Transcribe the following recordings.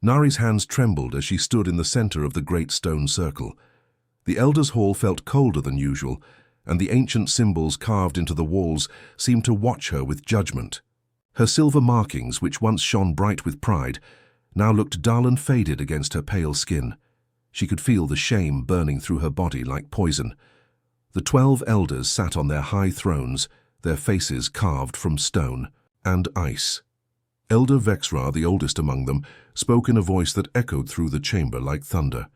Nari's hands trembled as she stood in the center of the great stone circle. The elders' hall felt colder than usual, and the ancient symbols carved into the walls seemed to watch her with judgment. Her silver markings, which once shone bright with pride, now looked dull and faded against her pale skin. She could feel the shame burning through her body like poison. The 12 elders sat on their high thrones, their faces carved from stone and ice. Elder Vexra, the oldest among them, spoke in a voice that echoed through the chamber like thunder.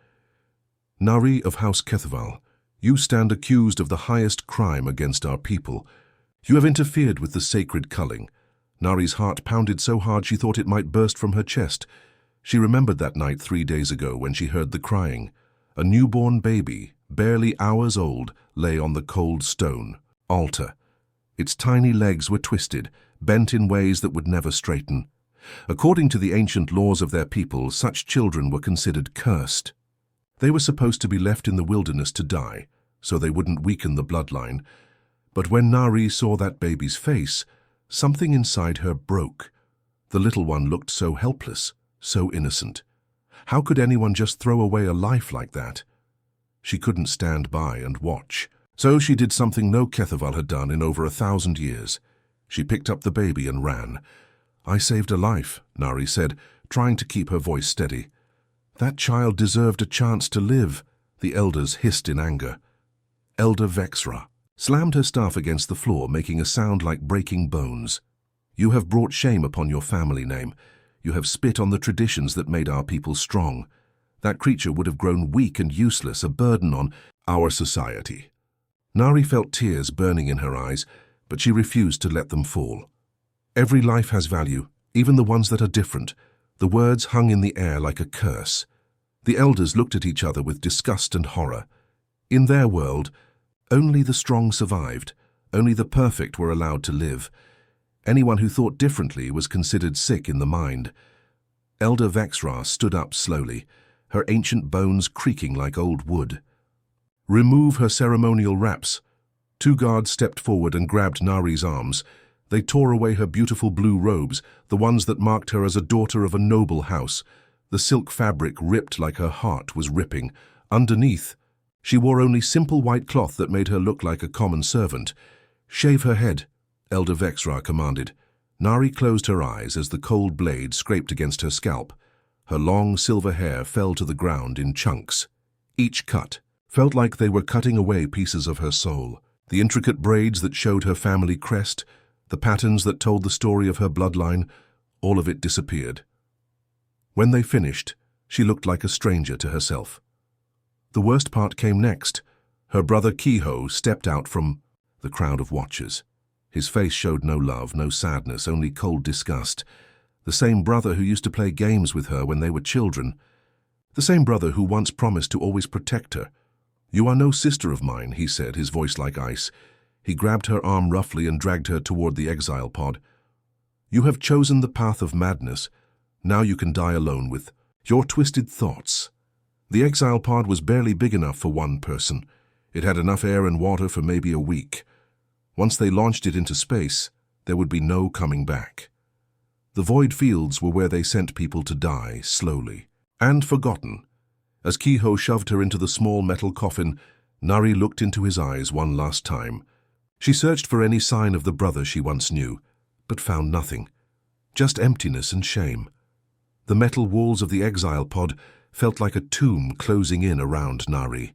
"Nari of House Kethaval, you stand accused of the highest crime against our people. You have interfered with the sacred culling." Nari's heart pounded so hard she thought it might burst from her chest. She remembered that night 3 days ago when she heard the crying. A newborn baby, barely hours old, lay on the cold stone altar. Its tiny legs were twisted, bent in ways that would never straighten. According to the ancient laws of their people, such children were considered cursed. They were supposed to be left in the wilderness to die, so they wouldn't weaken the bloodline. But when Nari saw that baby's face, something inside her broke. The little one looked so helpless, so innocent. How could anyone just throw away a life like that? She couldn't stand by and watch. So she did something no Kethaval had done in over 1,000 years. She picked up the baby and ran. "I saved a life," Nari said, trying to keep her voice steady. "That child deserved a chance to live," the elders hissed in anger. Elder Vexra slammed her staff against the floor, making a sound like breaking bones. "You have brought shame upon your family name. You have spit on the traditions that made our people strong. That creature would have grown weak and useless, a burden on our society." Nari felt tears burning in her eyes, but she refused to let them fall. "Every life has value, even the ones that are different." The words hung in the air like a curse. The elders looked at each other with disgust and horror. In their world, only the strong survived. Only the perfect were allowed to live. Anyone who thought differently was considered sick in the mind. Elder Vexra stood up slowly, her ancient bones creaking like old wood. "Remove her ceremonial wraps." 2 guards stepped forward and grabbed Nari's arms. They tore away her beautiful blue robes, the ones that marked her as a daughter of a noble house. The silk fabric ripped like her heart was ripping. Underneath, she wore only simple white cloth that made her look like a common servant. "Shave her head," Elder Vexra commanded. Nari closed her eyes as the cold blade scraped against her scalp. Her long silver hair fell to the ground in chunks. Each cut felt like they were cutting away pieces of her soul. The intricate braids that showed her family crest, the patterns that told the story of her bloodline, all of it disappeared. When they finished, she looked like a stranger to herself. The worst part came next. Her brother Kehoe stepped out from the crowd of watchers. His face showed no love, no sadness, only cold disgust. The same brother who used to play games with her when they were children. The same brother who once promised to always protect her. "You are no sister of mine," he said, his voice like ice. He grabbed her arm roughly and dragged her toward the exile pod. "You have chosen the path of madness. Now you can die alone with your twisted thoughts." The exile pod was barely big enough for one person. It had enough air and water for maybe a week. Once they launched it into space, there would be no coming back. The void fields were where they sent people to die, slowly, and forgotten. As Kehoe shoved her into the small metal coffin, Nari looked into his eyes one last time. She searched for any sign of the brother she once knew, but found nothing. Just emptiness and shame. The metal walls of the exile pod felt like a tomb closing in around Nari.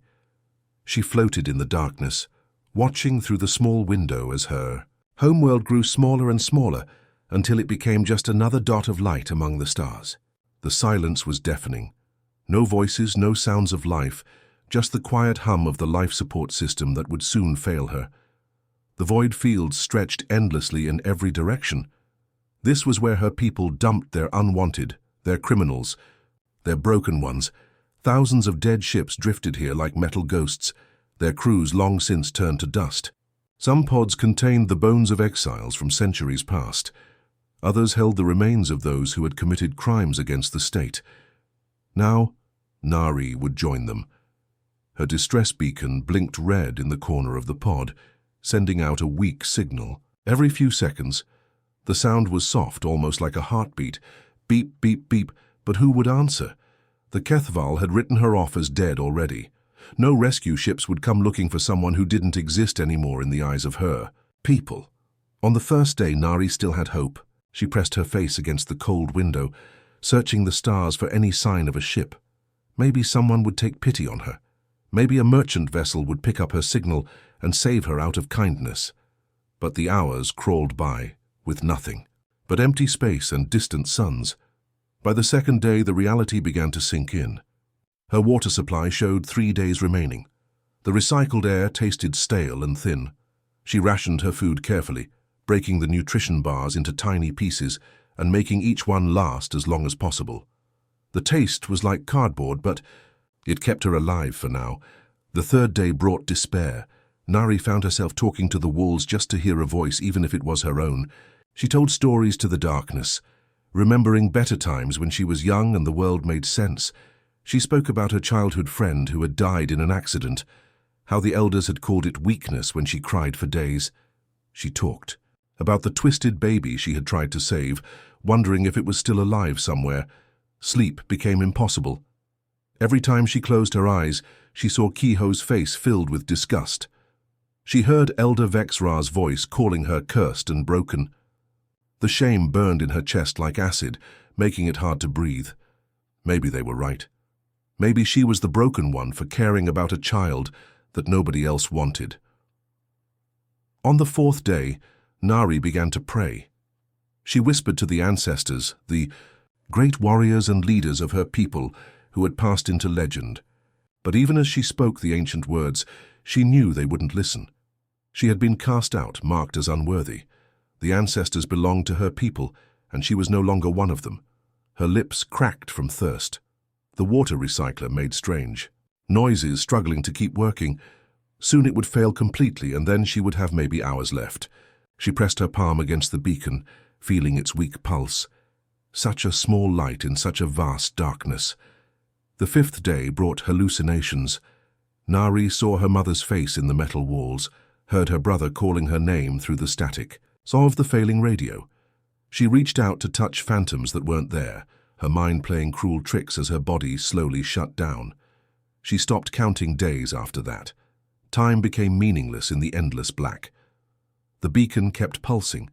She floated in the darkness, watching through the small window as her homeworld grew smaller and smaller until it became just another dot of light among the stars. The silence was deafening. No voices, no sounds of life, just the quiet hum of the life support system that would soon fail her. The void fields stretched endlessly in every direction. This was where her people dumped their unwanted, their criminals, their broken ones. Thousands of dead ships drifted here like metal ghosts, their crews long since turned to dust. Some pods contained the bones of exiles from centuries past. Others held the remains of those who had committed crimes against the state. Now, Nari would join them. Her distress beacon blinked red in the corner of the pod, sending out a weak signal. Every few seconds, the sound was soft, almost like a heartbeat. Beep, beep, beep. But who would answer? The Kethval had written her off as dead already. No rescue ships would come looking for someone who didn't exist anymore in the eyes of her people. On the first day, Nari still had hope. She pressed her face against the cold window, searching the stars for any sign of a ship. Maybe someone would take pity on her. Maybe a merchant vessel would pick up her signal and save her out of kindness. But the hours crawled by, with nothing but empty space and distant suns. By the second day, the reality began to sink in. Her water supply showed 3 days remaining. The recycled air tasted stale and thin. She rationed her food carefully, breaking the nutrition bars into tiny pieces and making each one last as long as possible. The taste was like cardboard, but it kept her alive for now. The third day brought despair. Nari found herself talking to the walls just to hear a voice, even if it was her own. She told stories to the darkness, remembering better times when she was young and the world made sense. She spoke about her childhood friend who had died in an accident, how the elders had called it weakness when she cried for days. She talked about the twisted baby she had tried to save, wondering if it was still alive somewhere. Sleep became impossible. Every time she closed her eyes, she saw Kiho's face filled with disgust. She heard Elder Vexra's voice calling her cursed and broken. The shame burned in her chest like acid, making it hard to breathe. Maybe they were right. Maybe she was the broken one for caring about a child that nobody else wanted. On the fourth day, Nari began to pray. She whispered to the ancestors, the great warriors and leaders of her people who had passed into legend. But even as she spoke the ancient words, she knew they wouldn't listen. She had been cast out, marked as unworthy. The ancestors belonged to her people, and she was no longer one of them. Her lips cracked from thirst. The water recycler made strange noises, struggling to keep working. Soon it would fail completely, and then she would have maybe hours left. She pressed her palm against the beacon, feeling its weak pulse. Such a small light in such a vast darkness. The fifth day brought hallucinations. Nari saw her mother's face in the metal walls, heard her brother calling her name through the static, saw of the failing radio. She reached out to touch phantoms that weren't there, her mind playing cruel tricks as her body slowly shut down. She stopped counting days after that. Time became meaningless in the endless black. The beacon kept pulsing.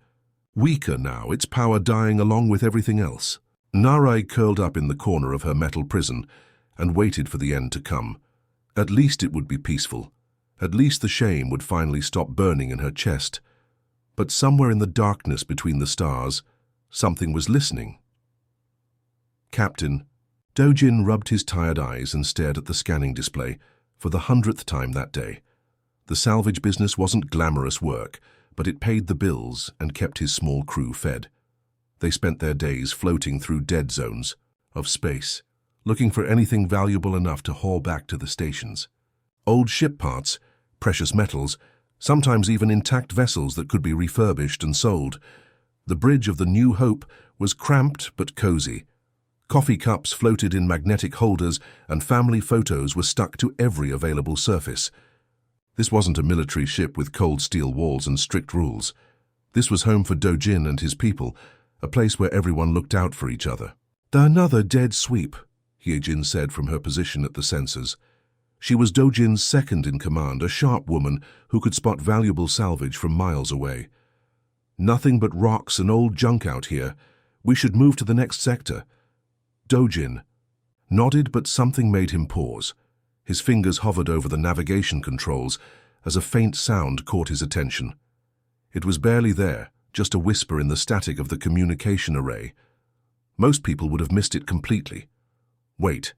Weaker now, its power dying along with everything else. Nari curled up in the corner of her metal prison and waited for the end to come. At least it would be peaceful. At least the shame would finally stop burning in her chest. But somewhere in the darkness between the stars, something was listening. Captain. Dojin rubbed his tired eyes and stared at the scanning display for the 100th time that day. The salvage business wasn't glamorous work, but it paid the bills and kept his small crew fed. They spent their days floating through dead zones of space, looking for anything valuable enough to haul back to the stations. Old ship parts, precious metals, sometimes even intact vessels that could be refurbished and sold. The bridge of the New Hope was cramped but cozy. Coffee cups floated in magnetic holders, and family photos were stuck to every available surface. This wasn't a military ship with cold steel walls and strict rules. This was home for Dojin and his people, a place where everyone looked out for each other. "Another dead sweep," Hyejin said from her position at the sensors. She was Dojin's second in command, a sharp woman who could spot valuable salvage from miles away. "Nothing but rocks and old junk out here. We should move to the next sector." Dojin nodded, but something made him pause. His fingers hovered over the navigation controls as a faint sound caught his attention. It was barely there, just a whisper in the static of the communication array. Most people would have missed it completely. "Wait,"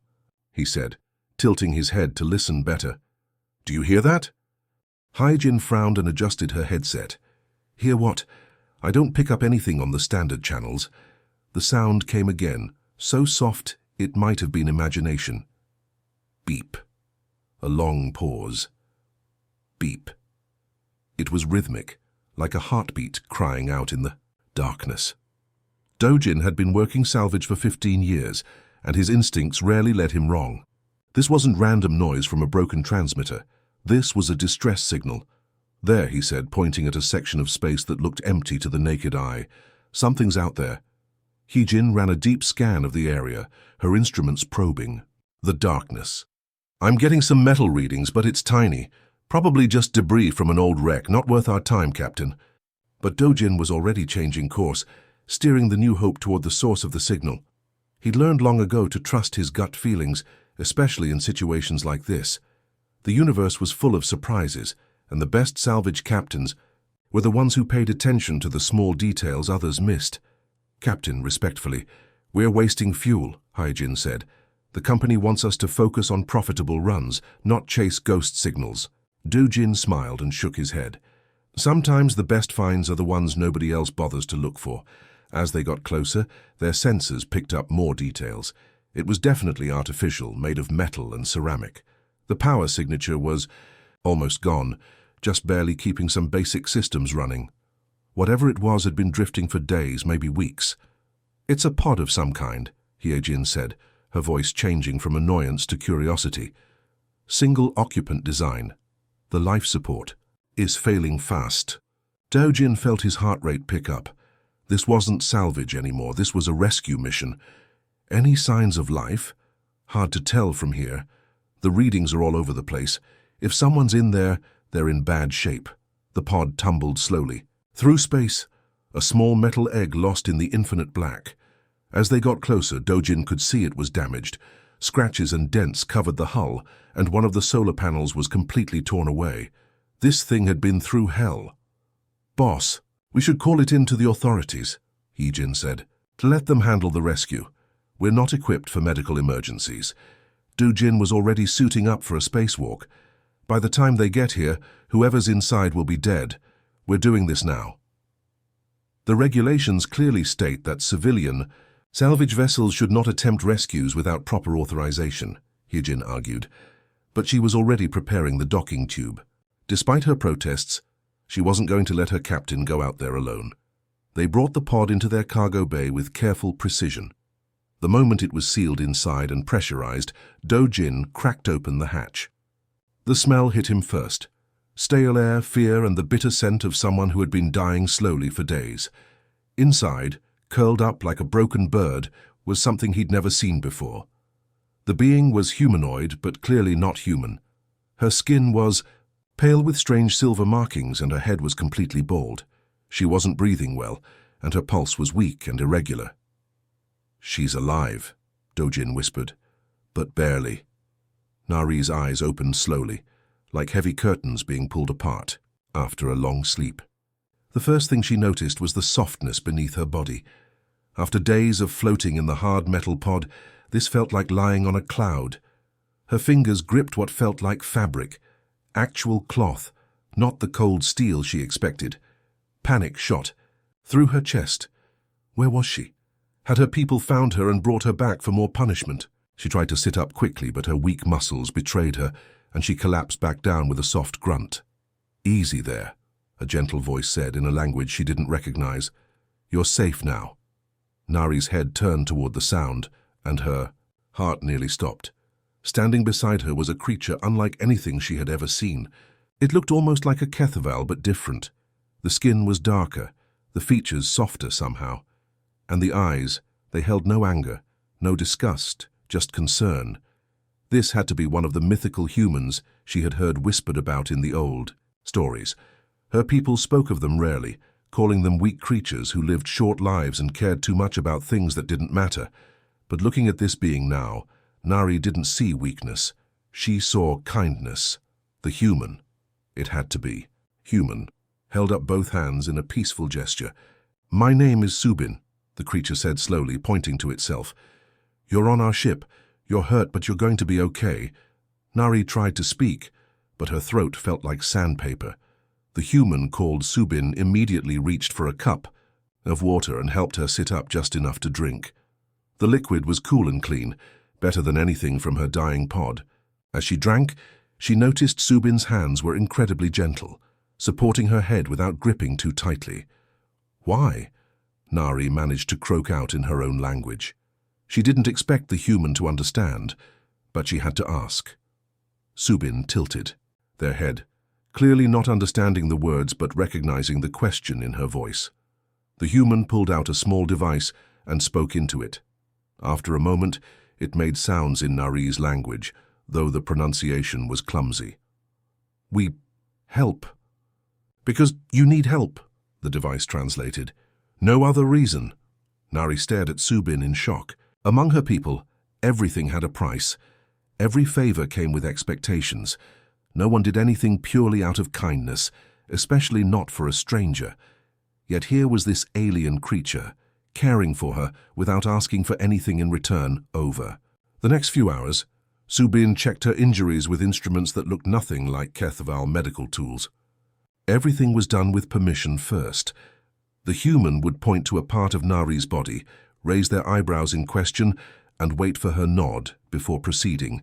he said, tilting his head to listen better. "Do you hear that?" Hyejin frowned and adjusted her headset. "Hear what? I don't pick up anything on the standard channels." The sound came again, so soft it might have been imagination. Beep. A long pause. Beep. It was rhythmic, like a heartbeat crying out in the darkness. Dojin had been working salvage for 15 years, and his instincts rarely led him wrong. This wasn't random noise from a broken transmitter. This was a distress signal. "There," he said, pointing at a section of space that looked empty to the naked eye. "Something's out there." Heejin ran a deep scan of the area, her instruments probing. The darkness. I'm getting some metal readings, but it's tiny. Probably just debris from an old wreck, not worth our time, Captain. But Dojin was already changing course, steering the New Hope toward the source of the signal. He'd learned long ago to trust his gut feelings, especially in situations like this. The universe was full of surprises, and the best salvage captains were the ones who paid attention to the small details others missed. Captain, respectfully, we're wasting fuel, Hyjin said. The company wants us to focus on profitable runs, not chase ghost signals. Dojin smiled and shook his head. Sometimes the best finds are the ones nobody else bothers to look for. As they got closer, their sensors picked up more details. It was definitely artificial, made of metal and ceramic. The power signature was almost gone, just barely keeping some basic systems running. Whatever it was had been drifting for days, maybe weeks. It's a pod of some kind, Hyejin said, her voice changing from annoyance to curiosity. Single occupant design. The life support is failing fast. Dojin felt his heart rate pick up. This wasn't salvage anymore, this was a rescue mission. Any signs of life? Hard to tell from here. The readings are all over the place. If someone's in there, they're in bad shape. The pod tumbled slowly. Through space, a small metal egg lost in the infinite black. As they got closer, Dojin could see it was damaged. Scratches and dents covered the hull, and one of the solar panels was completely torn away. This thing had been through hell. Boss, we should call it in to the authorities, Heejin said, to let them handle the rescue. We're not equipped for medical emergencies. Dojin was already suiting up for a spacewalk. By the time they get here, whoever's inside will be dead. We're doing this now. The regulations clearly state that civilian salvage vessels should not attempt rescues without proper authorization, Heejin argued, but she was already preparing the docking tube. Despite her protests, she wasn't going to let her captain go out there alone. They brought the pod into their cargo bay with careful precision. The moment it was sealed inside and pressurized, Dojin cracked open the hatch. The smell hit him first. Stale air, fear, and the bitter scent of someone who had been dying slowly for days. Inside, curled up like a broken bird, was something he'd never seen before. The being was humanoid, but clearly not human. Her skin was pale with strange silver markings, and her head was completely bald. She wasn't breathing well, and her pulse was weak and irregular. She's alive, Dojin whispered, but barely. Nari's eyes opened slowly, like heavy curtains being pulled apart after a long sleep. The first thing she noticed was the softness beneath her body. After days of floating in the hard metal pod, this felt like lying on a cloud. Her fingers gripped what felt like fabric, actual cloth, not the cold steel she expected. Panic shot through her chest. Where was she? Had her people found her and brought her back for more punishment? She tried to sit up quickly, but her weak muscles betrayed her, and she collapsed back down with a soft grunt. Easy there, a gentle voice said in a language she didn't recognize. You're safe now. Nari's head turned toward the sound, and her heart nearly stopped. Standing beside her was a creature unlike anything she had ever seen. It looked almost like a Kethaval, but different. The skin was darker, the features softer somehow. And the eyes, they held no anger, no disgust, just concern. This had to be one of the mythical humans she had heard whispered about in the old stories. Her people spoke of them rarely, calling them weak creatures who lived short lives and cared too much about things that didn't matter. But looking at this being now, Nari didn't see weakness. She saw kindness. The human. It had to be. Human. Held up both hands in a peaceful gesture. My name is Subin, the creature said slowly, pointing to itself. You're on our ship. You're hurt, but you're going to be okay. Nari tried to speak, but her throat felt like sandpaper. The human called Subin immediately reached for a cup of water and helped her sit up just enough to drink. The liquid was cool and clean, better than anything from her dying pod. As she drank, she noticed Subin's hands were incredibly gentle, supporting her head without gripping too tightly. Why? Nari managed to croak out in her own language. She didn't expect the human to understand, but she had to ask. Subin tilted, their head, clearly not understanding the words but recognizing the question in her voice. The human pulled out a small device and spoke into it. After a moment, it made sounds in Nari's language, though the pronunciation was clumsy. "We help." "Because you need help," the device translated. "No other reason." Nari stared at Subin in shock. Among her people, everything had a price. Every favor came with expectations. No one did anything purely out of kindness, especially not for a stranger. Yet here was this alien creature, caring for her without asking for anything in return. Over the next few hours, Subin checked her injuries with instruments that looked nothing like HFY medical tools. Everything was done with permission first. The human would point to a part of Nari's body, raise their eyebrows in question, and wait for her nod before proceeding.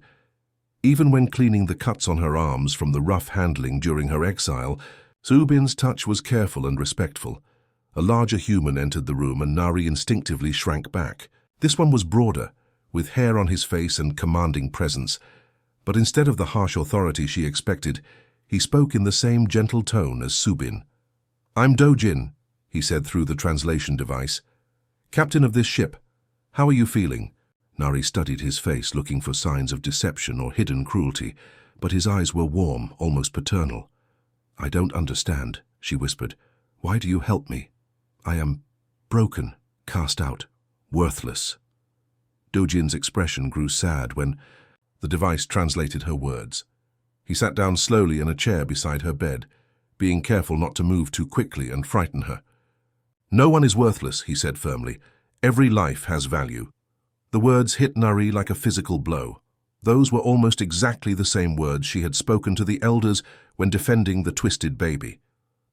Even when cleaning the cuts on her arms from the rough handling during her exile, Subin's touch was careful and respectful. A larger human entered the room and Nari instinctively shrank back. This one was broader, with hair on his face and commanding presence. But instead of the harsh authority she expected, he spoke in the same gentle tone as Subin. "I'm Dojin," he said through the translation device. "Captain of this ship. How are you feeling?" Nari studied his face, looking for signs of deception or hidden cruelty, but his eyes were warm, almost paternal. "I don't understand," she whispered. "Why do you help me? I am broken, cast out, worthless." Dojin's expression grew sad when the device translated her words. He sat down slowly in a chair beside her bed, being careful not to move too quickly and frighten her. "No one is worthless," he said firmly. "Every life has value." The words hit Nari like a physical blow. Those were almost exactly the same words she had spoken to the elders when defending the twisted baby.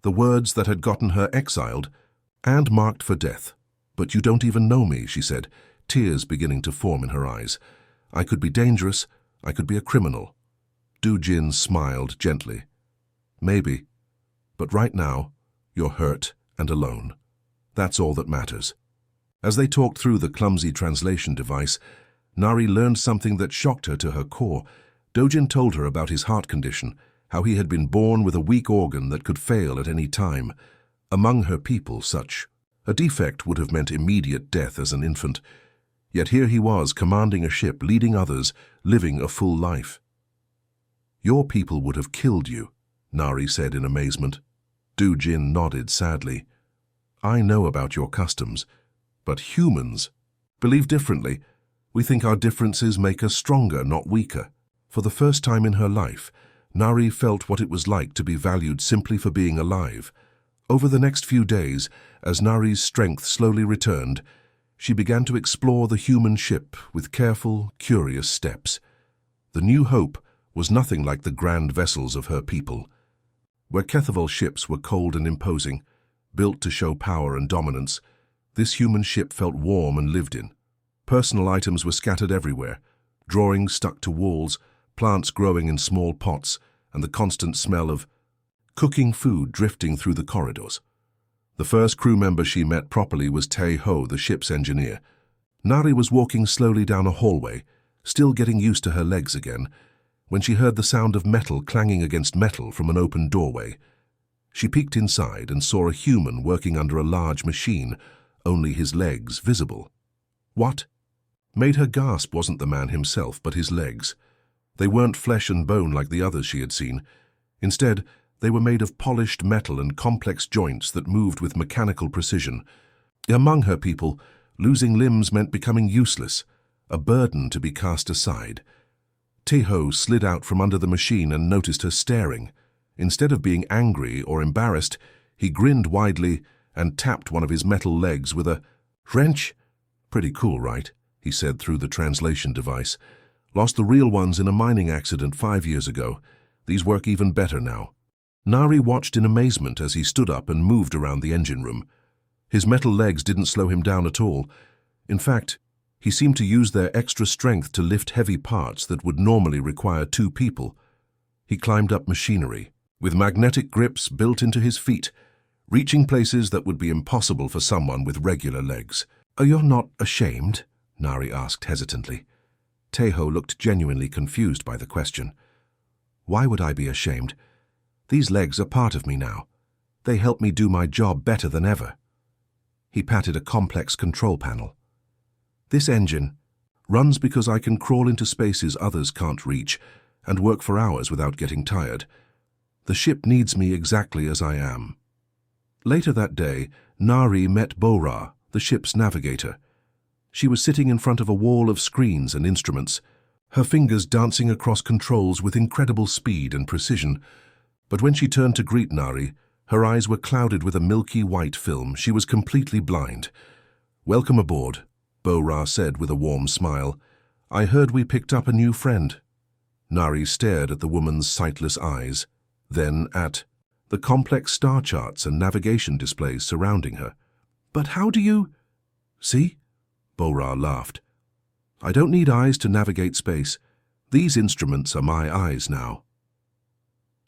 The words that had gotten her exiled and marked for death. "But you don't even know me," she said, tears beginning to form in her eyes. "I could be dangerous. I could be a criminal." Dojin smiled gently. "Maybe. But right now, you're hurt and alone. That's all that matters." As they talked through the clumsy translation device, Nari learned something that shocked her to her core. Dojin told her about his heart condition, how he had been born with a weak organ that could fail at any time. Among her people, such a defect would have meant immediate death as an infant. Yet here he was, commanding a ship, leading others, living a full life. "Your people would have killed you," Nari said in amazement. Dojin nodded sadly. "I know about your customs. But humans believe differently. We think our differences make us stronger, not weaker." For the first time in her life, Nari felt what it was like to be valued simply for being alive. Over the next few days, as Nari's strength slowly returned, she began to explore the human ship with careful, curious steps. The new hope was nothing like the grand vessels of her people. Where HFY ships were cold and imposing, built to show power and dominance, this human ship felt warm and lived in. Personal items were scattered everywhere, drawings stuck to walls, plants growing in small pots, and the constant smell of cooking food drifting through the corridors. The first crew member she met properly was Tae-ho, the ship's engineer. Nari was walking slowly down a hallway, still getting used to her legs again, when she heard the sound of metal clanging against metal from an open doorway. She peeked inside and saw a human working under a large machine, only his legs visible. What made her gasp wasn't the man himself, but his legs. They weren't flesh and bone like the others she had seen. Instead, they were made of polished metal and complex joints that moved with mechanical precision. Among her people, losing limbs meant becoming useless, a burden to be cast aside. Tae-ho slid out from under the machine and noticed her staring. Instead of being angry or embarrassed, he grinned widely and tapped one of his metal legs with a wrench. "Pretty cool, right?" he said through the translation device. "Lost the real ones in a mining accident 5 years ago. These work even better now." Nari watched in amazement as he stood up and moved around the engine room. His metal legs didn't slow him down at all. In fact, he seemed to use their extra strength to lift heavy parts that would normally require 2 people. He climbed up machinery, with magnetic grips built into his feet, reaching places that would be impossible for someone with regular legs. "You're not ashamed?" Nari asked hesitantly. Tae-ho looked genuinely confused by the question. "Why would I be ashamed? These legs are part of me now. They help me do my job better than ever." He patted a complex control panel. This engine runs because I can crawl into spaces others can't reach and work for hours without getting tired. The ship needs me exactly as I am. Later that day, Nari met Bora, the ship's navigator. She was sitting in front of a wall of screens and instruments, her fingers dancing across controls with incredible speed and precision. But when she turned to greet Nari, her eyes were clouded with a milky white film. She was completely blind. "Welcome aboard," Bora said with a warm smile. "I heard we picked up a new friend." Nari stared at the woman's sightless eyes, then at the complex star charts and navigation displays surrounding her. "But how do you—" "See?" Bora laughed. "I don't need eyes to navigate space. These instruments are my eyes now."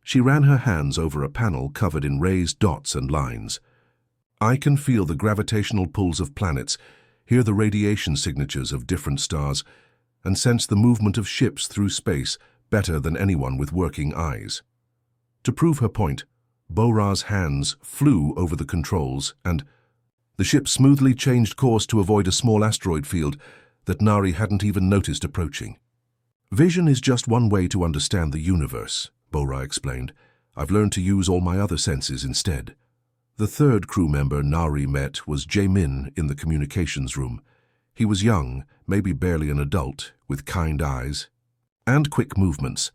She ran her hands over a panel covered in raised dots and lines. "I can feel the gravitational pulls of planets, hear the radiation signatures of different stars, and sense the movement of ships through space better than anyone with working eyes." To prove her point, Bora's hands flew over the controls, and the ship smoothly changed course to avoid a small asteroid field that Nari hadn't even noticed approaching. "Vision is just one way to understand the universe," Bora explained. "I've learned to use all my other senses instead." The third crew member Nari met was Jae-min in the communications room. He was young, maybe barely an adult, with kind eyes and quick movements.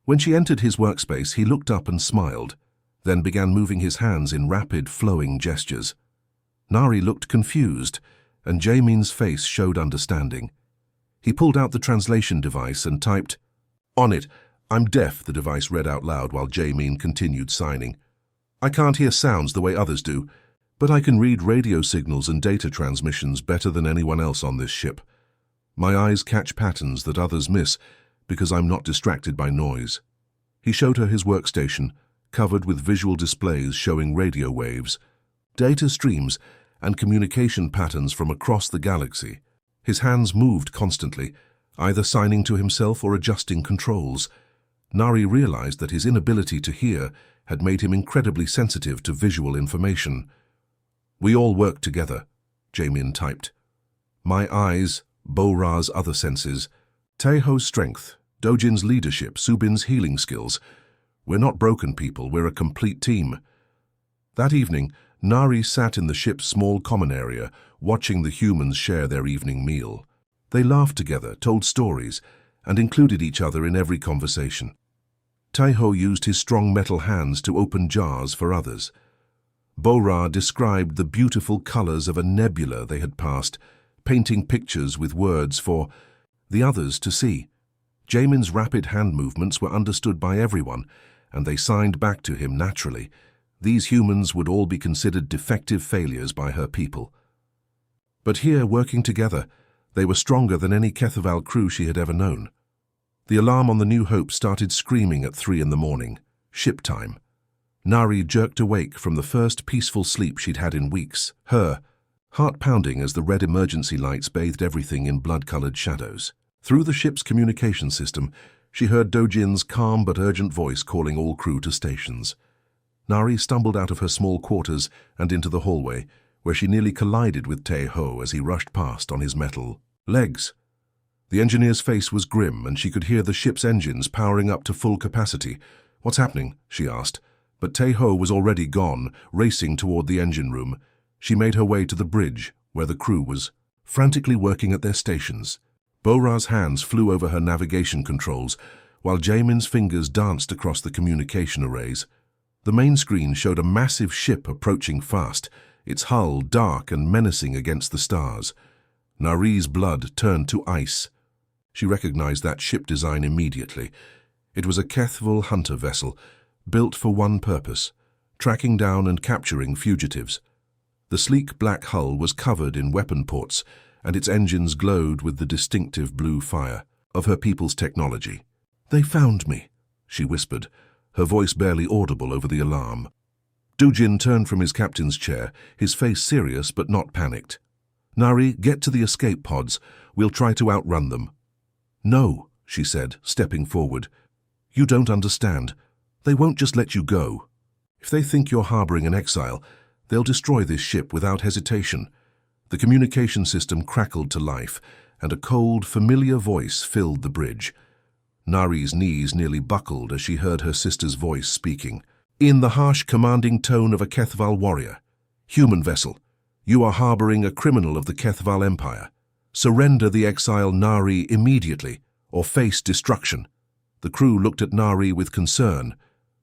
When she entered his workspace, he looked up and smiled, then began moving his hands in rapid, flowing gestures. Nari looked confused, and Jae-min's face showed understanding. He pulled out the translation device and typed, "On it, I'm deaf," the device read out loud while Jae-min continued signing. "I can't hear sounds the way others do, but I can read radio signals and data transmissions better than anyone else on this ship. My eyes catch patterns that others miss because I'm not distracted by noise." He showed her his workstation, covered with visual displays showing radio waves, data streams, and communication patterns from across the galaxy. His hands moved constantly, either signing to himself or adjusting controls. Nari realized that his inability to hear had made him incredibly sensitive to visual information. "We all work together," Jae-min typed. "My eyes, Bora's other senses, Taeho's strength, Dojin's leadership, Subin's healing skills. We're not broken people, we're a complete team." That evening, Nari sat in the ship's small common area, watching the humans share their evening meal. They laughed together, told stories, and included each other in every conversation. Taeho used his strong metal hands to open jars for others. Bora described the beautiful colors of a nebula they had passed, painting pictures with words for the others to see. Jaemin's rapid hand movements were understood by everyone, and they signed back to him naturally. These humans would all be considered defective failures by her people. But here, working together, they were stronger than any Kethaval crew she had ever known. The alarm on the New Hope started screaming at 3 in the morning, ship time. Nari jerked awake from the first peaceful sleep she'd had in weeks, her heart pounding as the red emergency lights bathed everything in blood-colored shadows. Through the ship's communication system, she heard Dojin's calm but urgent voice calling all crew to stations. Nari stumbled out of her small quarters and into the hallway, where she nearly collided with Taeho as he rushed past on his metal legs. The engineer's face was grim, and she could hear the ship's engines powering up to full capacity. "What's happening?" she asked. But Taeho was already gone, racing toward the engine room. She made her way to the bridge, where the crew was frantically working at their stations. Bora's hands flew over her navigation controls, while Jaemin's fingers danced across the communication arrays. The main screen showed a massive ship approaching fast, its hull dark and menacing against the stars. Nari's blood turned to ice. She recognized that ship design immediately. It was a Kethaval hunter vessel, built for one purpose: tracking down and capturing fugitives. The sleek black hull was covered in weapon ports, and its engines glowed with the distinctive blue fire of her people's technology. "They found me," she whispered, her voice barely audible over the alarm. Dojin turned from his captain's chair, his face serious but not panicked. "Nari, get to the escape pods. We'll try to outrun them." "No," she said, stepping forward. "You don't understand. They won't just let you go. If they think you're harboring an exile, they'll destroy this ship without hesitation. The communication system crackled to life, and a cold, familiar voice filled the bridge. Nari's knees nearly buckled as she heard her sister's voice speaking, in the harsh, commanding tone of a Kethval warrior. "Human vessel, you are harboring a criminal of the Kethval Empire. Surrender the exile Nari immediately, or face destruction." The crew looked at Nari with concern,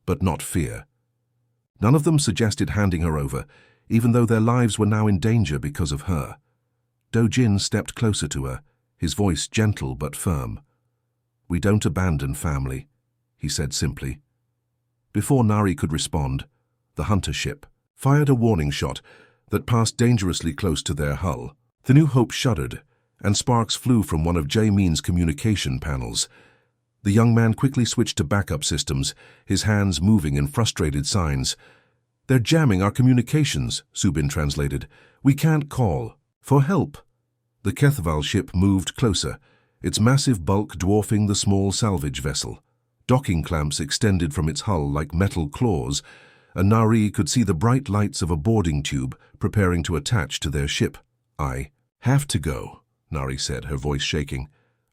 but not fear. None of them suggested handing her over, even though their lives were now in danger because of her. Dojin stepped closer to her, his voice gentle but firm. "We don't abandon family," he said simply. Before Nari could respond, the hunter ship fired a warning shot that passed dangerously close to their hull. The New Hope shuddered, and sparks flew from one of Jae-min's communication panels. The young man quickly switched to backup systems, his hands moving in frustrated signs. "They're jamming our communications," Subin translated. "We can't call for help." The Kethval ship moved closer, its massive bulk dwarfing the small salvage vessel. Docking clamps extended from its hull like metal claws, and Nari could see the bright lights of a boarding tube preparing to attach to their ship. "I have to go," Nari said, her voice shaking.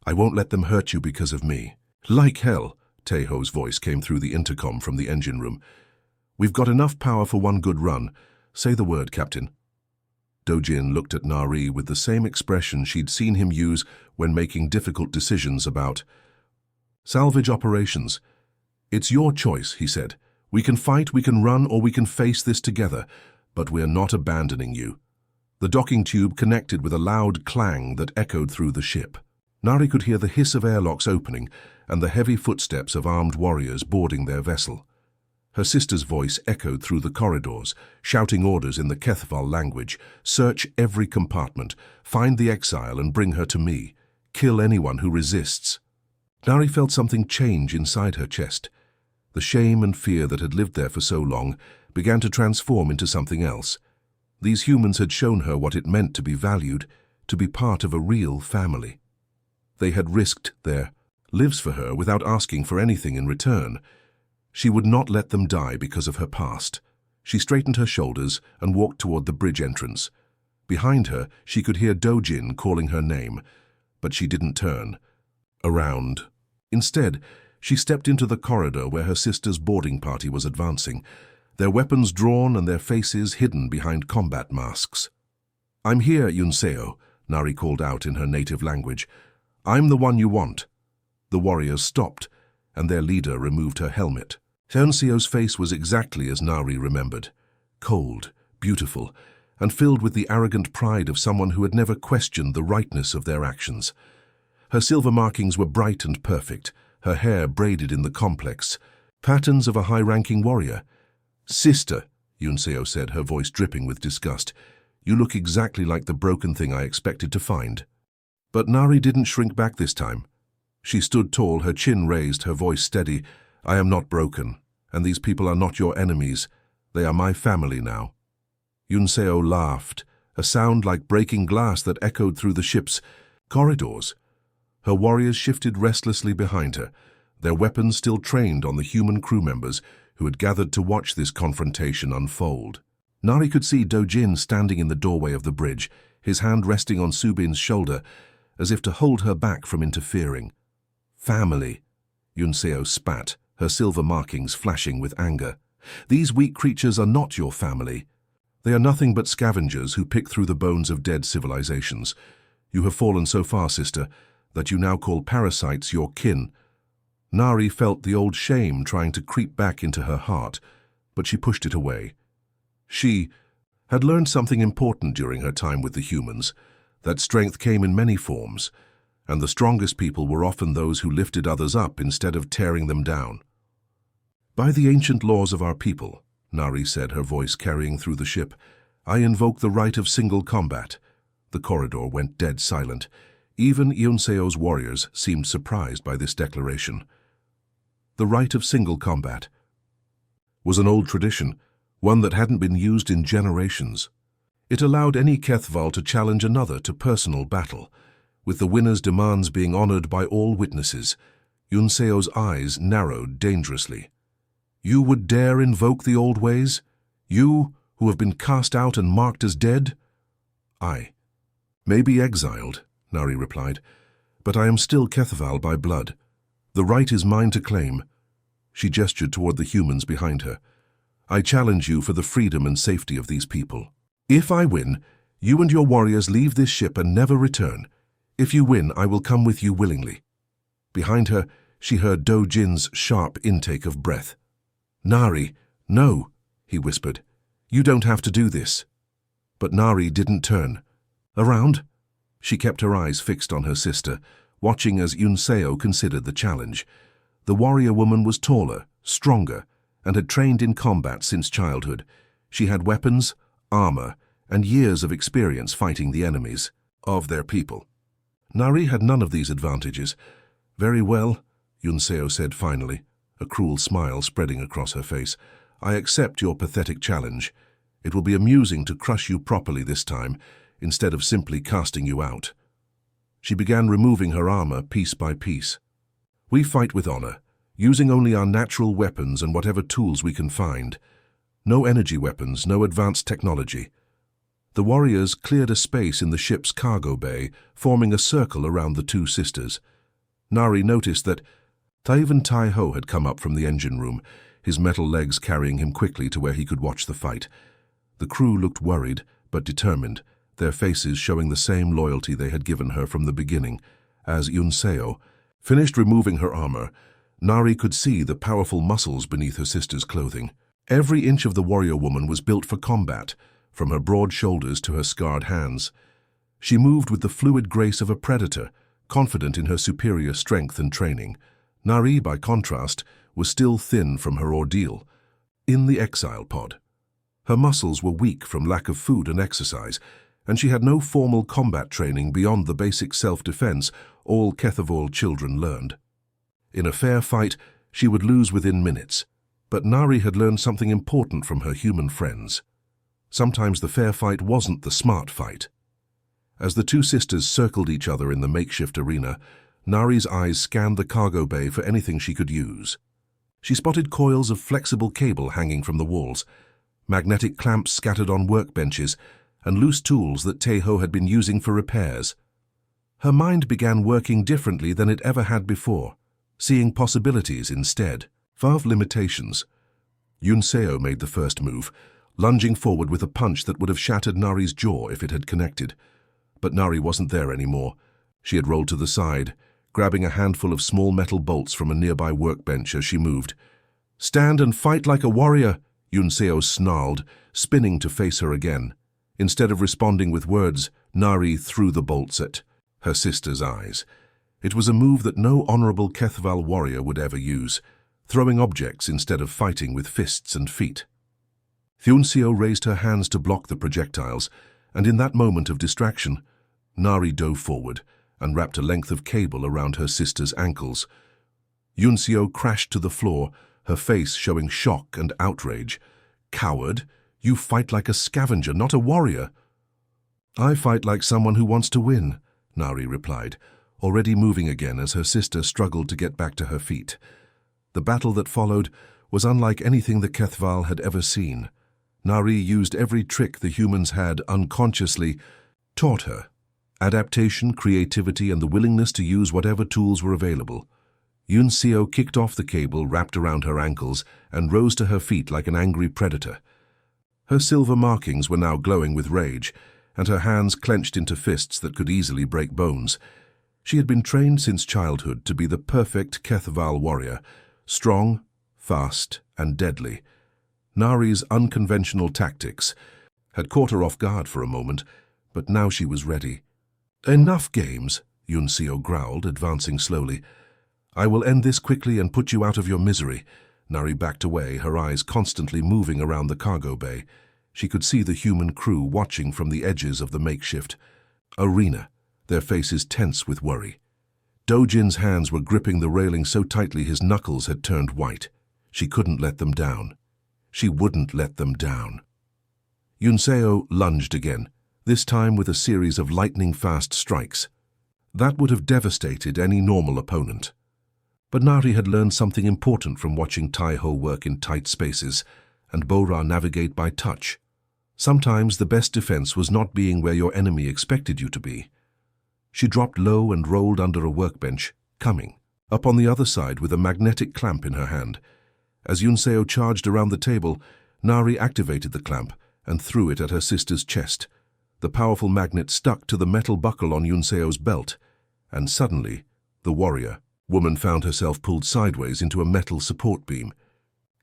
"I won't let them hurt you because of me." "Like hell," Taeho's voice came through the intercom from the engine room. "We've got enough power for one good run. Say the word, Captain." Dojin looked at Nari with the same expression she'd seen him use when making difficult decisions about salvage operations. "It's your choice," he said. "We can fight, we can run, or we can face this together, but we're not abandoning you." The docking tube connected with a loud clang that echoed through the ship. Nari could hear the hiss of airlocks opening and the heavy footsteps of armed warriors boarding their vessel. Her sister's voice echoed through the corridors, shouting orders in the Kethval language. "Search every compartment, find the exile and bring her to me. Kill anyone who resists." Nari felt something change inside her chest. The shame and fear that had lived there for so long began to transform into something else. These humans had shown her what it meant to be valued, to be part of a real family. They had risked their lives for her without asking for anything in return. She would not let them die because of her past. She straightened her shoulders and walked toward the bridge entrance. Behind her, she could hear Dojin calling her name, but she didn't turn around. Instead, she stepped into the corridor where her sister's boarding party was advancing, their weapons drawn and their faces hidden behind combat masks. "I'm here, Yunseo," Nari called out in her native language. "I'm the one you want." The warriors stopped, and their leader removed her helmet. Yunseo's face was exactly as Nari remembered, cold, beautiful, and filled with the arrogant pride of someone who had never questioned the rightness of their actions. Her silver markings were bright and perfect, her hair braided in the complex patterns of a high-ranking warrior. "Sister," Yunseo said, her voice dripping with disgust, "you look exactly like the broken thing I expected to find." But Nari didn't shrink back this time. She stood tall, her chin raised, her voice steady. "I am not broken, and these people are not your enemies. They are my family now." Yunseo laughed, a sound like breaking glass that echoed through the ship's corridors. Her warriors shifted restlessly behind her, their weapons still trained on the human crew members who had gathered to watch this confrontation unfold. Nari could see Dojin standing in the doorway of the bridge, his hand resting on Subin's shoulder, as if to hold her back from interfering. "Family," Yunseo spat, her silver markings flashing with anger. "These weak creatures are not your family. They are nothing but scavengers who pick through the bones of dead civilizations. You have fallen so far, sister, that you now call parasites your kin." Nari felt the old shame trying to creep back into her heart, but she pushed it away. She had learned something important during her time with the humans, that strength came in many forms, and the strongest people were often those who lifted others up instead of tearing them down. "By the ancient laws of our people," Nari said, her voice carrying through the ship, "I invoke the right of single combat." The corridor went dead silent. Even Yunseo's warriors seemed surprised by this declaration. The right of single combat was an old tradition, one that hadn't been used in generations. It allowed any Kethval to challenge another to personal battle, with the winner's demands being honored by all witnesses. Yunseo's eyes narrowed dangerously. "You would dare invoke the old ways? You, who have been cast out and marked as dead?" "I," Maybe exiled, Nari replied, but I am still Kethval by blood. The right is mine to claim. She gestured toward the humans behind her. I challenge you for the freedom and safety of these people. If I win, you and your warriors leave this ship and never return. If you win, I will come with you willingly. Behind her, she heard Do-Jin's sharp intake of breath. Nari, no, he whispered. You don't have to do this. But Nari didn't turn. Around? She kept her eyes fixed on her sister, watching as Yunseo considered the challenge. The warrior woman was taller, stronger, and had trained in combat since childhood. She had weapons, armor, and years of experience fighting the enemies of their people. Nari had none of these advantages. Very well, Yunseo said finally, a cruel smile spreading across her face. I accept your pathetic challenge. It will be amusing to crush you properly this time, instead of simply casting you out. She began removing her armor piece by piece. We fight with honor, using only our natural weapons and whatever tools we can find. No energy weapons, no advanced technology. The warriors cleared a space in the ship's cargo bay, forming a circle around the two sisters. Nari noticed that even Tai-Ho had come up from the engine room, his metal legs carrying him quickly to where he could watch the fight. The crew looked worried, but determined, their faces showing the same loyalty they had given her from the beginning. As Yunseo finished removing her armor, Nari could see the powerful muscles beneath her sister's clothing. Every inch of the warrior woman was built for combat, from her broad shoulders to her scarred hands. She moved with the fluid grace of a predator, confident in her superior strength and training. Nari, by contrast, was still thin from her ordeal. In the exile pod, her muscles were weak from lack of food and exercise, and she had no formal combat training beyond the basic self-defense all Kethval children learned. In a fair fight, she would lose within minutes, but Nari had learned something important from her human friends. Sometimes the fair fight wasn't the smart fight. As the two sisters circled each other in the makeshift arena, Nari's eyes scanned the cargo bay for anything she could use. She spotted coils of flexible cable hanging from the walls, magnetic clamps scattered on workbenches, and loose tools that Tai-Ho had been using for repairs. Her mind began working differently than it ever had before, seeing possibilities instead of limitations. Yunseo made the first move, lunging forward with a punch that would have shattered Nari's jaw if it had connected. But Nari wasn't there anymore. She had rolled to the side, grabbing a handful of small metal bolts from a nearby workbench as she moved. "Stand and fight like a warrior," Yunseo snarled, spinning to face her again. Instead of responding with words, Nari threw the bolts at her sister's eyes. It was a move that no honorable Kethval warrior would ever use, throwing objects instead of fighting with fists and feet. Yunseo raised her hands to block the projectiles, and in that moment of distraction, Nari dove forward and wrapped a length of cable around her sister's ankles. Yunseo crashed to the floor, her face showing shock and outrage. "Coward, you fight like a scavenger, not a warrior." "I fight like someone who wants to win," Nari replied, already moving again as her sister struggled to get back to her feet. The battle that followed was unlike anything the Kethval had ever seen. Nari used every trick the humans had unconsciously taught her. Adaptation, creativity, and the willingness to use whatever tools were available. Yunseo kicked off the cable wrapped around her ankles and rose to her feet like an angry predator. Her silver markings were now glowing with rage, and her hands clenched into fists that could easily break bones. She had been trained since childhood to be the perfect Kethval warrior, strong, fast, and deadly. Nari's unconventional tactics had caught her off guard for a moment, but now she was ready. "Enough games," Yunseo growled, advancing slowly. "I will end this quickly and put you out of your misery." Nari backed away, her eyes constantly moving around the cargo bay. She could see the human crew watching from the edges of the makeshift arena, their faces tense with worry. Do-Jin's hands were gripping the railing so tightly his knuckles had turned white. She couldn't let them down. She wouldn't let them down. Yunseo lunged again, this time with a series of lightning-fast strikes. That would have devastated any normal opponent. But Nari had learned something important from watching Tai-Ho work in tight spaces and Bora navigate by touch. Sometimes the best defense was not being where your enemy expected you to be. She dropped low and rolled under a workbench, coming up on the other side with a magnetic clamp in her hand. As Yunseo charged around the table, Nari activated the clamp and threw it at her sister's chest. The powerful magnet stuck to the metal buckle on Yunseo's belt, and suddenly, the warrior woman found herself pulled sideways into a metal support beam.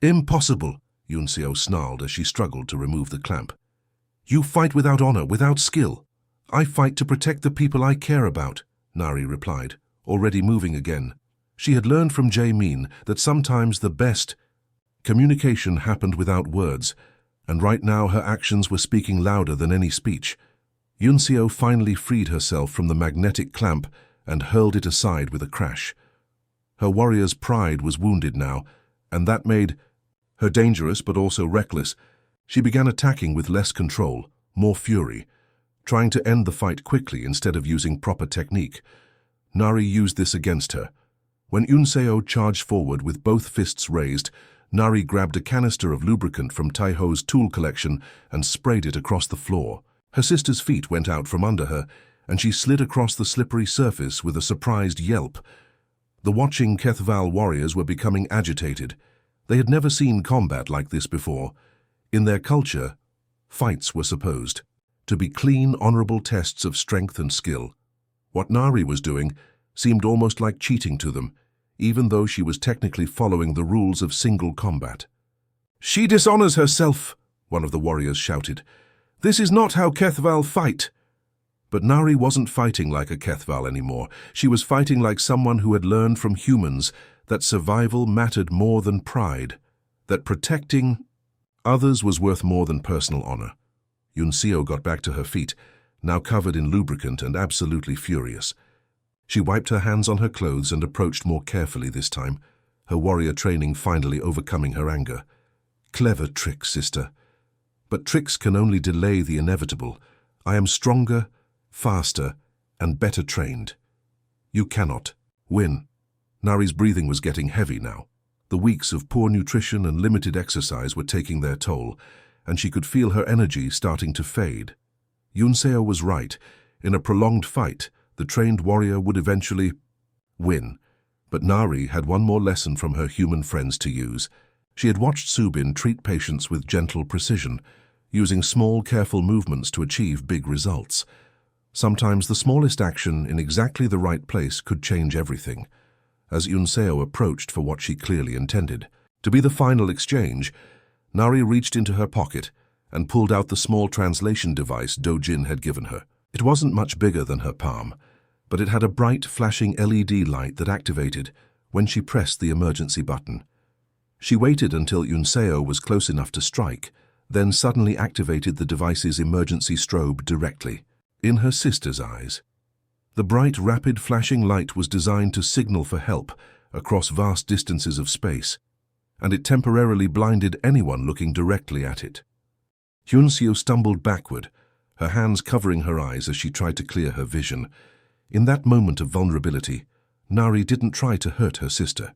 "Impossible!" Yunseo snarled as she struggled to remove the clamp. "You fight without honor, without skill." "I fight to protect the people I care about," Nari replied, already moving again. She had learned from Jae-min that sometimes the best communication happened without words, and right now her actions were speaking louder than any speech. Yunseo finally freed herself from the magnetic clamp and hurled it aside with a crash. Her warrior's pride was wounded now, and that made her dangerous but also reckless. She began attacking with less control, more fury, trying to end the fight quickly instead of using proper technique. Nari used this against her. When Yunseo charged forward with both fists raised, Nari grabbed a canister of lubricant from Taiho's tool collection and sprayed it across the floor. Her sister's feet went out from under her, and she slid across the slippery surface with a surprised yelp. The watching Kethval warriors were becoming agitated. They had never seen combat like this before. In their culture, fights were supposed to be clean, honorable tests of strength and skill. What Nari was doing seemed almost like cheating to them, even though she was technically following the rules of single combat. "She dishonors herself," one of the warriors shouted. "This is not how Kethval fight." But Nari wasn't fighting like a Kethval anymore. She was fighting like someone who had learned from humans that survival mattered more than pride, that protecting others was worth more than personal honor. Yunseo got back to her feet, now covered in lubricant and absolutely furious. She wiped her hands on her clothes and approached more carefully this time, her warrior training finally overcoming her anger. "Clever trick, sister. But tricks can only delay the inevitable. I am stronger, faster, and better trained. You cannot win." Nari's breathing was getting heavy now. The weeks of poor nutrition and limited exercise were taking their toll, and she could feel her energy starting to fade. Yunseo was right. In a prolonged fight, the trained warrior would eventually win. But Nari had one more lesson from her human friends to use. She had watched Subin treat patients with gentle precision, using small, careful movements to achieve big results. Sometimes the smallest action in exactly the right place could change everything. As Yunseo approached for what she clearly intended to be the final exchange, Nari reached into her pocket and pulled out the small translation device Dojin had given her. It wasn't much bigger than her palm, but it had a bright, flashing LED light that activated when she pressed the emergency button. She waited until Yunseo was close enough to strike, then suddenly activated the device's emergency strobe directly in her sister's eyes. The bright, rapid flashing light was designed to signal for help across vast distances of space, and it temporarily blinded anyone looking directly at it. Yunseo stumbled backward, her hands covering her eyes as she tried to clear her vision. In that moment of vulnerability, Nari didn't try to hurt her sister.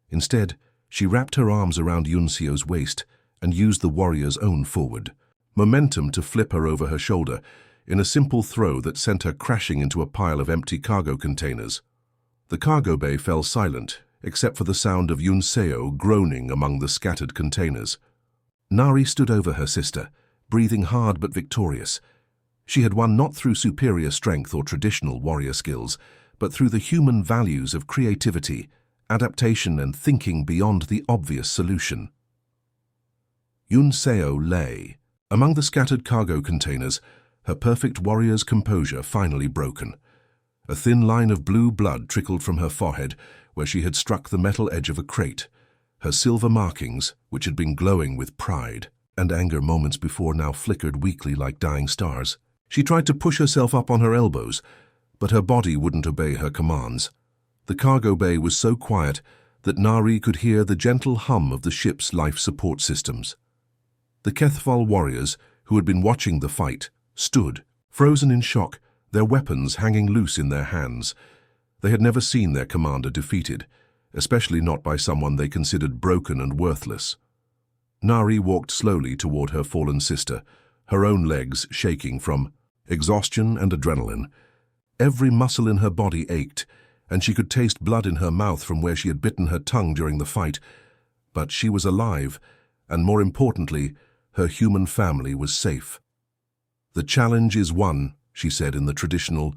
Instead, she wrapped her arms around Yunseo's waist and used the warrior's own forward momentum to flip her over her shoulder in a simple throw that sent her crashing into a pile of empty cargo containers. The cargo bay fell silent, except for the sound of Yunseo groaning among the scattered containers. Nari stood over her sister, breathing hard but victorious. She had won not through superior strength or traditional warrior skills, but through the human values of creativity, adaptation, and thinking beyond the obvious solution. Yunseo lay among the scattered cargo containers, her perfect warrior's composure finally broken. A thin line of blue blood trickled from her forehead where she had struck the metal edge of a crate. Her silver markings, which had been glowing with pride and anger moments before, now flickered weakly like dying stars. She tried to push herself up on her elbows, but her body wouldn't obey her commands. The cargo bay was so quiet that Nari could hear the gentle hum of the ship's life support systems. The Kethval warriors, who had been watching the fight, stood, frozen in shock, their weapons hanging loose in their hands. They had never seen their commander defeated, especially not by someone they considered broken and worthless. Nari walked slowly toward her fallen sister, her own legs shaking from exhaustion and adrenaline. Every muscle in her body ached, and she could taste blood in her mouth from where she had bitten her tongue during the fight. But she was alive, and more importantly, her human family was safe. "The challenge is won," she said in the traditional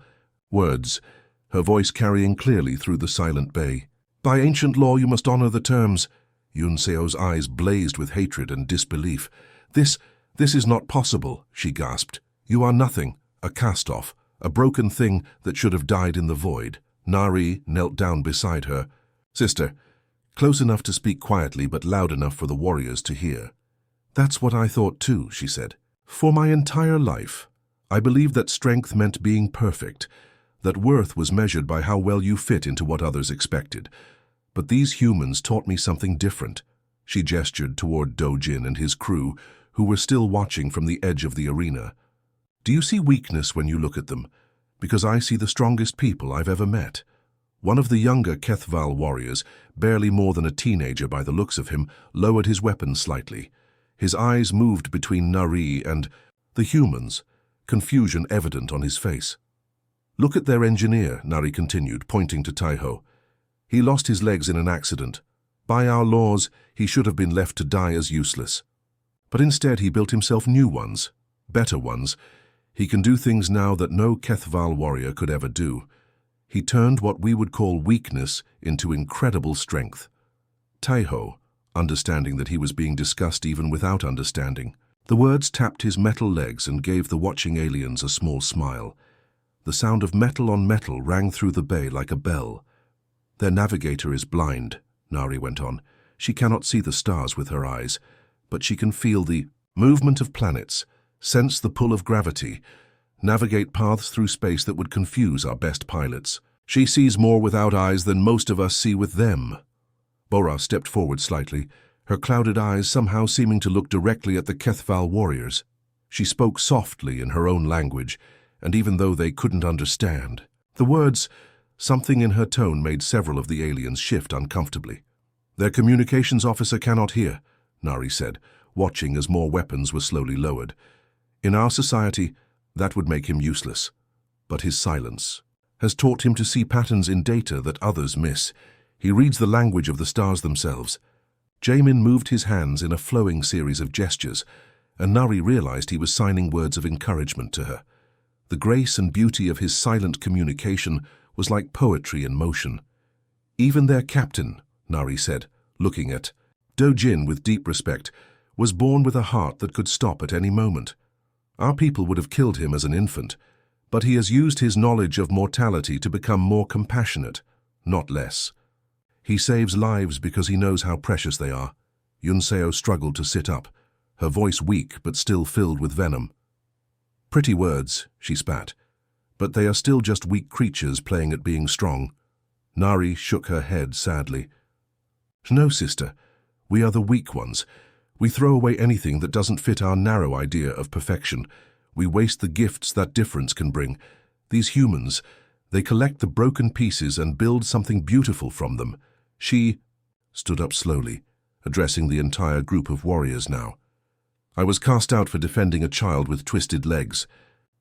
words, her voice carrying clearly through the silent bay. "By ancient law you must honor the terms." Yun Seo's eyes blazed with hatred and disbelief. This is not possible," she gasped. "You are nothing, a cast-off, a broken thing that should have died in the void." Nari knelt down beside her. "Sister," close enough to speak quietly but loud enough for the warriors to hear. "That's what I thought too," she said. "For my entire life, I believed that strength meant being perfect, that worth was measured by how well you fit into what others expected. But these humans taught me something different." She gestured toward Do-jin and his crew, who were still watching from the edge of the arena. "Do you see weakness when you look at them? Because I see the strongest people I've ever met." One of the younger Kethval warriors, barely more than a teenager by the looks of him, lowered his weapon slightly. His eyes moved between Nari and the humans, confusion evident on his face. "Look at their engineer," Nari continued, pointing to Taiho. "He lost his legs in an accident. By our laws, he should have been left to die as useless. But instead he built himself new ones, better ones. He can do things now that no Kethval warrior could ever do. He turned what we would call weakness into incredible strength." Taiho, understanding that he was being discussed even without understanding. The words tapped his metal legs and gave the watching aliens a small smile. The sound of metal on metal rang through the bay like a bell. "Their navigator is blind," Nari went on. "She cannot see the stars with her eyes, but she can feel the movement of planets, sense the pull of gravity, navigate paths through space that would confuse our best pilots. She sees more without eyes than most of us see with them." Bora stepped forward slightly, her clouded eyes somehow seeming to look directly at the Kethval warriors. She spoke softly in her own language, and even though they couldn't understand, the words, something in her tone made several of the aliens shift uncomfortably. "Their communications officer cannot hear," Nari said, watching as more weapons were slowly lowered. "In our society, that would make him useless. But his silence has taught him to see patterns in data that others miss. He reads the language of the stars themselves." Jamin moved his hands in a flowing series of gestures, and Nari realized he was signing words of encouragement to her. The grace and beauty of his silent communication was like poetry in motion. "Even their captain," Nari said, looking at Do-jin with deep respect, "was born with a heart that could stop at any moment. Our people would have killed him as an infant, but he has used his knowledge of mortality to become more compassionate, not less. He saves lives because he knows how precious they are." Yun Seo struggled to sit up, her voice weak but still filled with venom. "Pretty words," she spat, "but they are still just weak creatures playing at being strong." Nari shook her head sadly. "No, sister, we are the weak ones. We throw away anything that doesn't fit our narrow idea of perfection. We waste the gifts that difference can bring. These humans, they collect the broken pieces and build something beautiful from them." She stood up slowly, addressing the entire group of warriors now. "I was cast out for defending a child with twisted legs.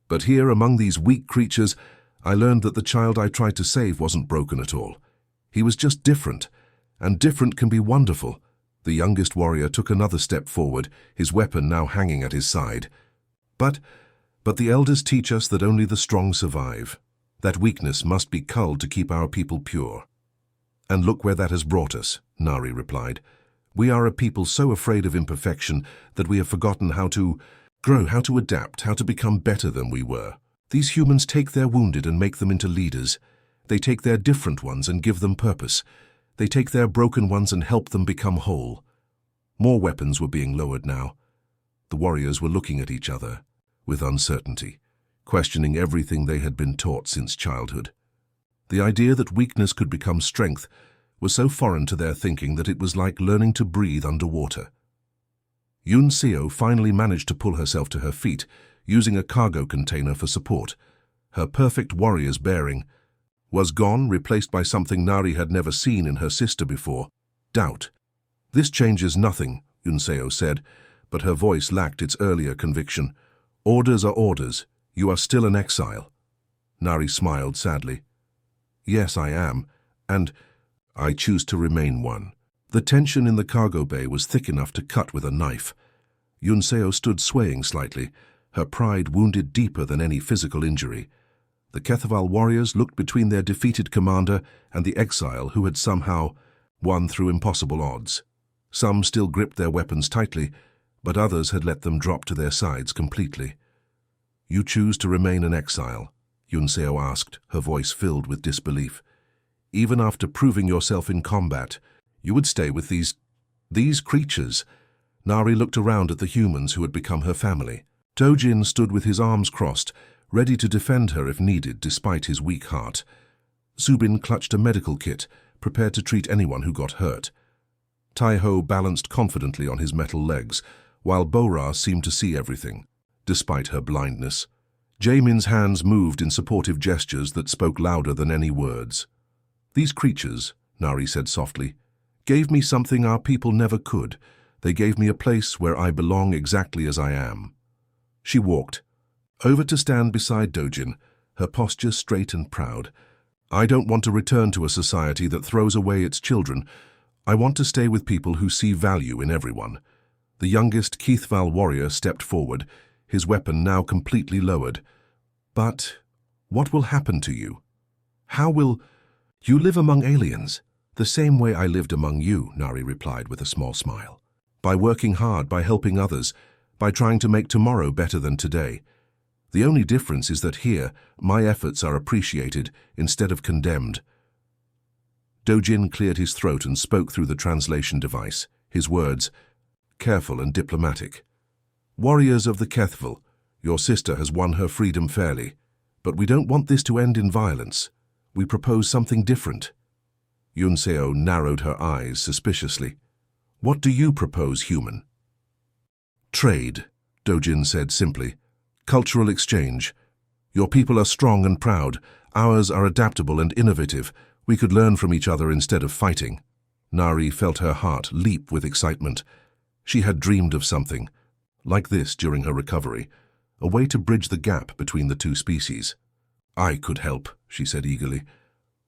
But here, among these weak creatures, I learned that the child I tried to save wasn't broken at all. He was just different, and different can be wonderful." The youngest warrior took another step forward, his weapon now hanging at his side. But the elders teach us that only the strong survive. That weakness must be culled to keep our people pure." "And look where that has brought us," Nari replied. "We are a people so afraid of imperfection that we have forgotten how to grow, how to adapt, how to become better than we were. These humans take their wounded and make them into leaders. They take their different ones and give them purpose. They take their broken ones and help them become whole." More weapons were being lowered now. The warriors were looking at each other with uncertainty, questioning everything they had been taught since childhood. The idea that weakness could become strength was so foreign to their thinking that it was like learning to breathe underwater. Yun Seo finally managed to pull herself to her feet, using a cargo container for support. Her perfect warrior's bearing was gone, replaced by something Nari had never seen in her sister before: doubt. "This changes nothing," Yun Seo said, but her voice lacked its earlier conviction. Orders are orders. You are still an exile. Nari smiled sadly. Yes, I am, and I choose to remain one. The tension in the cargo bay was thick enough to cut with a knife. Yunseo stood swaying slightly, her pride wounded deeper than any physical injury. The Kethval warriors looked between their defeated commander and the exile who had somehow won through impossible odds. Some still gripped their weapons tightly, but others had let them drop to their sides completely. You choose to remain an exile? Yunseo asked, her voice filled with disbelief. Even after proving yourself in combat, you would stay with these creatures? Nari looked around at the humans who had become her family. Dojin stood with his arms crossed, ready to defend her if needed despite his weak heart. Zubin clutched a medical kit, prepared to treat anyone who got hurt. Taiho balanced confidently on his metal legs, while Bora seemed to see everything, despite her blindness. Jamin's hands moved in supportive gestures that spoke louder than any words. These creatures, Nari said softly, gave me something our people never could. They gave me a place where I belong exactly as I am. She walked over to stand beside Dojin, her posture straight and proud. I don't want to return to a society that throws away its children. I want to stay with people who see value in everyone. The youngest Kethval warrior stepped forward, his weapon now completely lowered. But what will happen to you? How will you live among aliens? The same way I lived among you, Nari replied with a small smile. By working hard, by helping others, by trying to make tomorrow better than today. The only difference is that here, my efforts are appreciated instead of condemned. Dojin cleared his throat and spoke through the translation device, his words careful and diplomatic. Warriors of the Kethval, your sister has won her freedom fairly, but we don't want this to end in violence. We propose something different. Yunseo narrowed her eyes suspiciously. What do you propose, human? Trade, Dojin said simply. Cultural exchange. Your people are strong and proud. Ours are adaptable and innovative. We could learn from each other instead of fighting. Nari felt her heart leap with excitement. She had dreamed of something like this during her recovery, a way to bridge the gap between the two species. I could help, she said eagerly.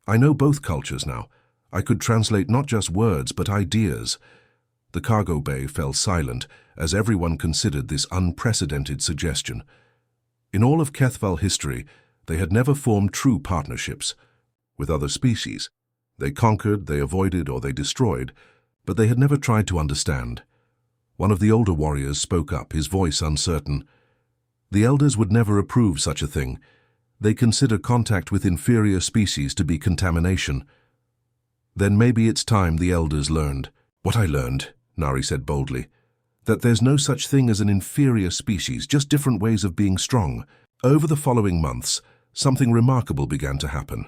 I know both cultures now. I could translate not just words, but ideas. The cargo bay fell silent as everyone considered this unprecedented suggestion. In all of Kethval history, they had never formed true partnerships with other species. They conquered, they avoided, or they destroyed, but they had never tried to understand. One of the older warriors spoke up, his voice uncertain. The elders would never approve such a thing. They consider contact with inferior species to be contamination. Then maybe it's time the elders learned. What I learned, Nari said boldly, that there's no such thing as an inferior species, just different ways of being strong. Over the following months, something remarkable began to happen.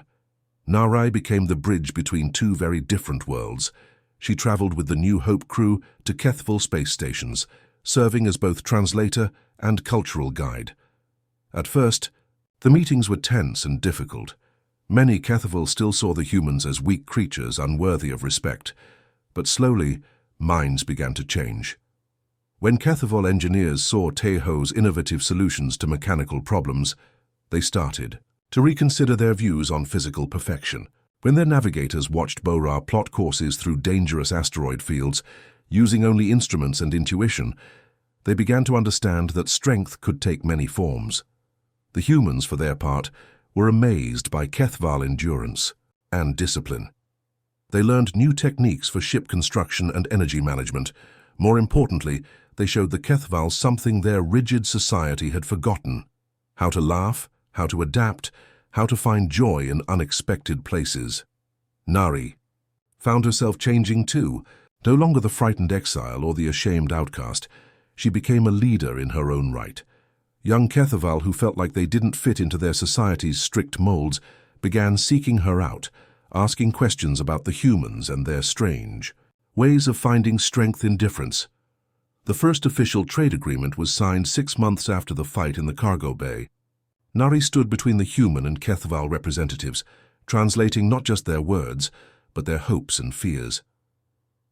Nari became the bridge between two very different worlds. She traveled with the New Hope crew to Kethval space stations, serving as both translator and cultural guide. At first, the meetings were tense and difficult. Many Kethval still saw the humans as weak creatures unworthy of respect, but slowly, minds began to change. When Kethval engineers saw Taiho's innovative solutions to mechanical problems, they started to reconsider their views on physical perfection. When their navigators watched Bora plot courses through dangerous asteroid fields, using only instruments and intuition, they began to understand that strength could take many forms. The humans, for their part, were amazed by Kethval endurance and discipline. They learned new techniques for ship construction and energy management. More importantly, they showed the Kethval something their rigid society had forgotten: how to laugh, how to adapt, how to find joy in unexpected places. Nari found herself changing too. No longer the frightened exile or the ashamed outcast, she became a leader in her own right. Young Kethval, who felt like they didn't fit into their society's strict molds, began seeking her out, asking questions about the humans and their strange ways of finding strength in difference. The first official trade agreement was signed 6 months after the fight in the cargo bay. Nari stood between the human and Kethval representatives, translating not just their words, but their hopes and fears.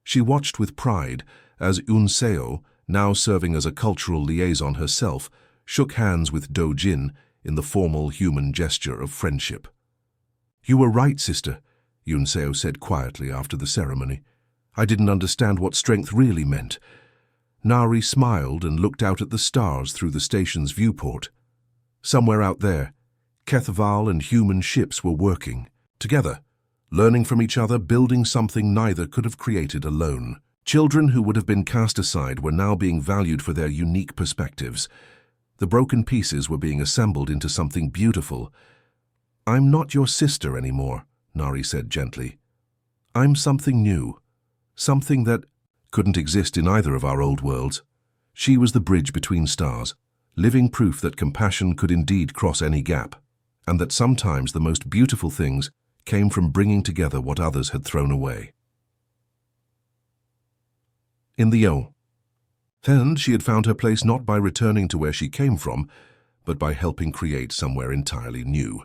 She watched with pride as Yunseo, now serving as a cultural liaison herself, shook hands with Do-jin in the formal human gesture of friendship. "You were right, sister," Yun-seo said quietly after the ceremony. "I didn't understand what strength really meant." Nari smiled and looked out at the stars through the station's viewport. Somewhere out there, Kethval and human ships were working together, learning from each other, building something neither could have created alone. Children who would have been cast aside were now being valued for their unique perspectives. The broken pieces were being assembled into something beautiful. "I'm not your sister anymore," Nari said gently. "I'm something new, something that couldn't exist in either of our old worlds." She was the bridge between stars, living proof that compassion could indeed cross any gap, and that sometimes the most beautiful things came from bringing together what others had thrown away. In the O. Then she had found her place not by returning to where she came from, but by helping create somewhere entirely new.